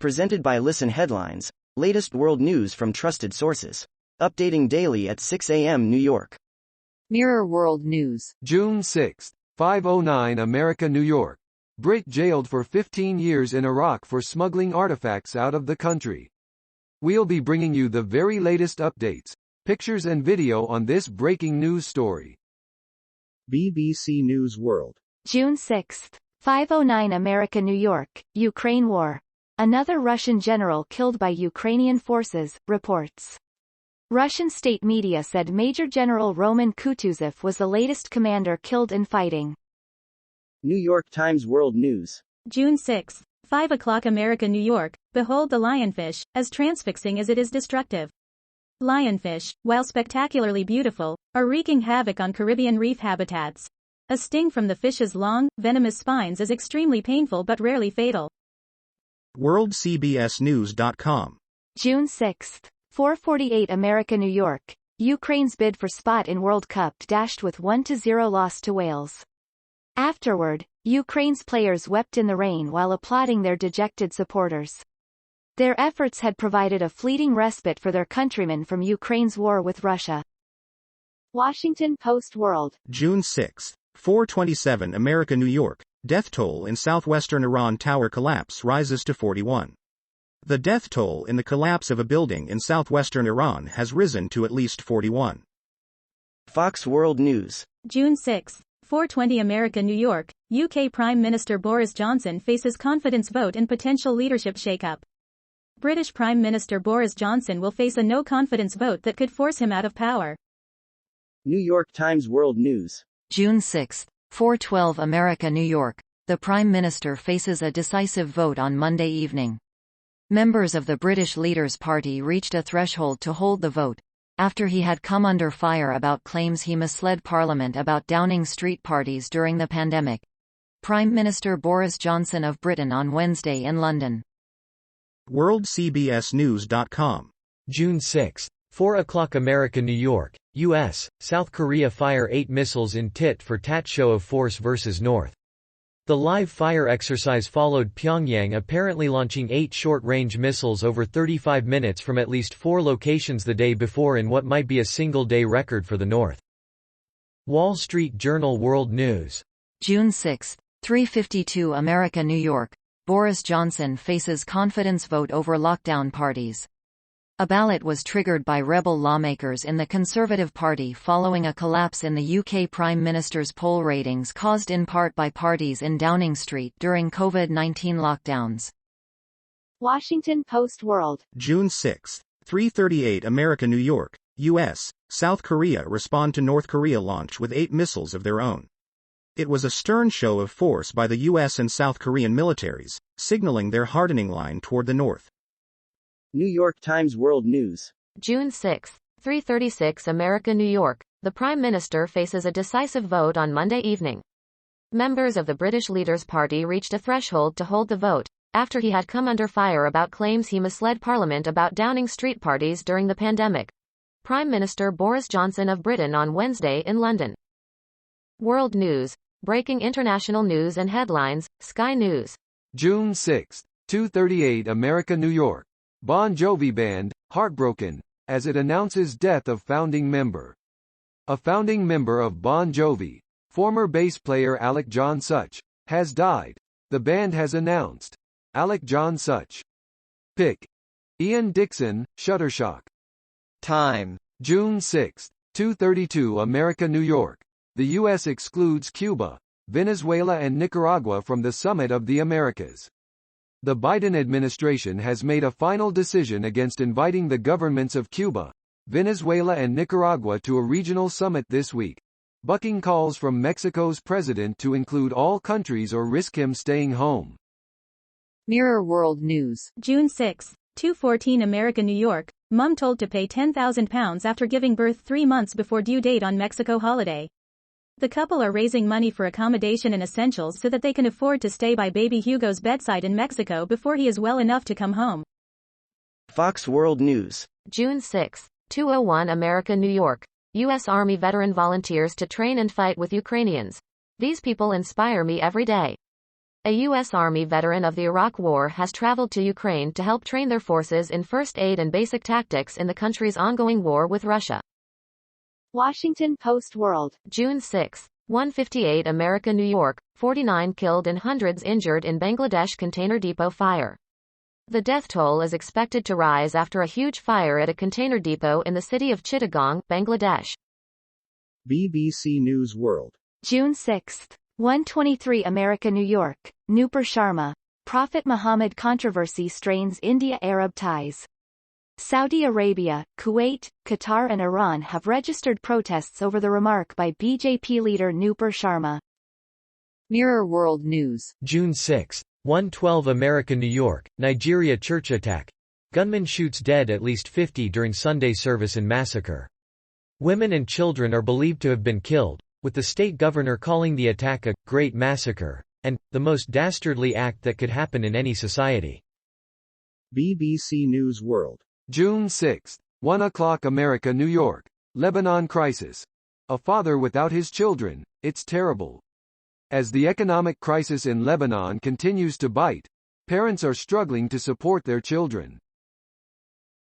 Presented by Listen Headlines, latest world news from trusted sources. Updating daily at 6 a.m. New York. Mirror World News. June 6, 5:09 America, New York. Brit jailed for 15 years in Iraq for smuggling artifacts out of the country. We'll be bringing you the very latest updates, pictures and video on this breaking news story. BBC News World. June 6, 5:09 America, New York. Ukraine war. Another Russian general killed by Ukrainian forces, reports. Russian state media said Major General Roman Kutuzov was the latest commander killed in fighting. New York Times World News. June 6, 5 o'clock America, New York. Behold the lionfish, as transfixing as it is destructive. Lionfish, while spectacularly beautiful, are wreaking havoc on Caribbean reef habitats. A sting from the fish's long, venomous spines is extremely painful but rarely fatal. WorldCBSNews.com. June 6, 4:48 America, New York. Ukraine's bid for spot in World Cup dashed with 1-0 loss to Wales. Afterward, Ukraine's players wept in the rain while applauding their dejected supporters. Their efforts had provided a fleeting respite for their countrymen from Ukraine's war with Russia. Washington Post World. June 6, 4:27 America, New York. Death toll in southwestern Iran tower collapse rises to 41. The death toll in the collapse of a building in southwestern Iran has risen to at least 41. Fox World News. June 6, 4:20 America, New York. UK Prime Minister Boris Johnson faces confidence vote in potential leadership shake-up. British Prime Minister Boris Johnson will face a no-confidence vote that could force him out of power. New York Times World News. June 6, 4:12 America, New York. The Prime Minister faces a decisive vote on Monday evening. Members of the British Leaders' Party reached a threshold to hold the vote, after he had come under fire about claims he misled Parliament about Downing Street parties during the pandemic. Prime Minister Boris Johnson of Britain on Wednesday in London. WorldCBSNews.com. June 6, 4 o'clock America, New York. U.S., South Korea fire 8 missiles in tit-for-tat show of force versus North. The live fire exercise followed Pyongyang apparently launching 8 short-range missiles over 35 minutes from at least 4 locations the day before in what might be a single-day record for the North. Wall Street Journal World News. June 6, 3:52 America, New York. Boris Johnson faces confidence vote over lockdown parties. A ballot was triggered by rebel lawmakers in the Conservative Party following a collapse in the UK Prime Minister's poll ratings caused in part by parties in Downing Street during COVID-19 lockdowns. Washington Post World. June 6, 3:38 America, New York. U.S., South Korea respond to North Korea launch with 8 missiles of their own. It was a stern show of force by the U.S. and South Korean militaries, signaling their hardening line toward the north. New York Times World News. June 6, 3:36 America, New York. The Prime Minister faces a decisive vote on Monday evening. Members of the British Leaders' Party reached a threshold to hold the vote, after he had come under fire about claims he misled Parliament about Downing Street parties during the pandemic. Prime Minister Boris Johnson of Britain on Wednesday in London. World News. Breaking international news and headlines, Sky News. June 6, 2:38 America, New York. Bon Jovi Band, heartbroken, as it announces death of founding member. A founding member of Bon Jovi, former bass player Alec John Such, has died. The band has announced. Alec John Such. Pick. Ian Dixon, Shuttershock. Time. June 6, 2:32 America, New York. The U.S. excludes Cuba, Venezuela and Nicaragua from the Summit of the Americas. The Biden administration has made a final decision against inviting the governments of Cuba, Venezuela and Nicaragua to a regional summit this week, bucking calls from Mexico's president to include all countries or risk him staying home. Mirror World News. June 6, 2:14 America, New York. Mum told to pay £10,000 after giving birth 3 months before due date on Mexico holiday. The couple are raising money for accommodation and essentials so that they can afford to stay by baby Hugo's bedside in Mexico before he is well enough to come home. Fox World News. June 6, 2:01 America, New York. U.S. Army veteran volunteers to train and fight with Ukrainians. These people inspire me every day. A U.S. Army veteran of the Iraq War has traveled to Ukraine to help train their forces in first aid and basic tactics in the country's ongoing war with Russia. Washington Post World. June 6. 1:58 America New York, 49 killed and hundreds injured in Bangladesh container depot fire. The death toll is expected to rise after a huge fire at a container depot in the city of Chittagong, Bangladesh. BBC News World. June 6. 1:23 America New York, Nupur Sharma. Prophet Muhammad controversy strains India-Arab ties. Saudi Arabia, Kuwait, Qatar and Iran have registered protests over the remark by BJP leader Nupur Sharma. Mirror World News. June 6. 1:12 America New York, Nigeria church attack. Gunman shoots dead at least 50 during Sunday service in massacre. Women and children are believed to have been killed, with the state governor calling the attack a great massacre, and the most dastardly act that could happen in any society. BBC News World. June 6. 1 o'clock America New York, Lebanon crisis. A father without his children, it's terrible. As the economic crisis in Lebanon continues to bite, parents are struggling to support their children.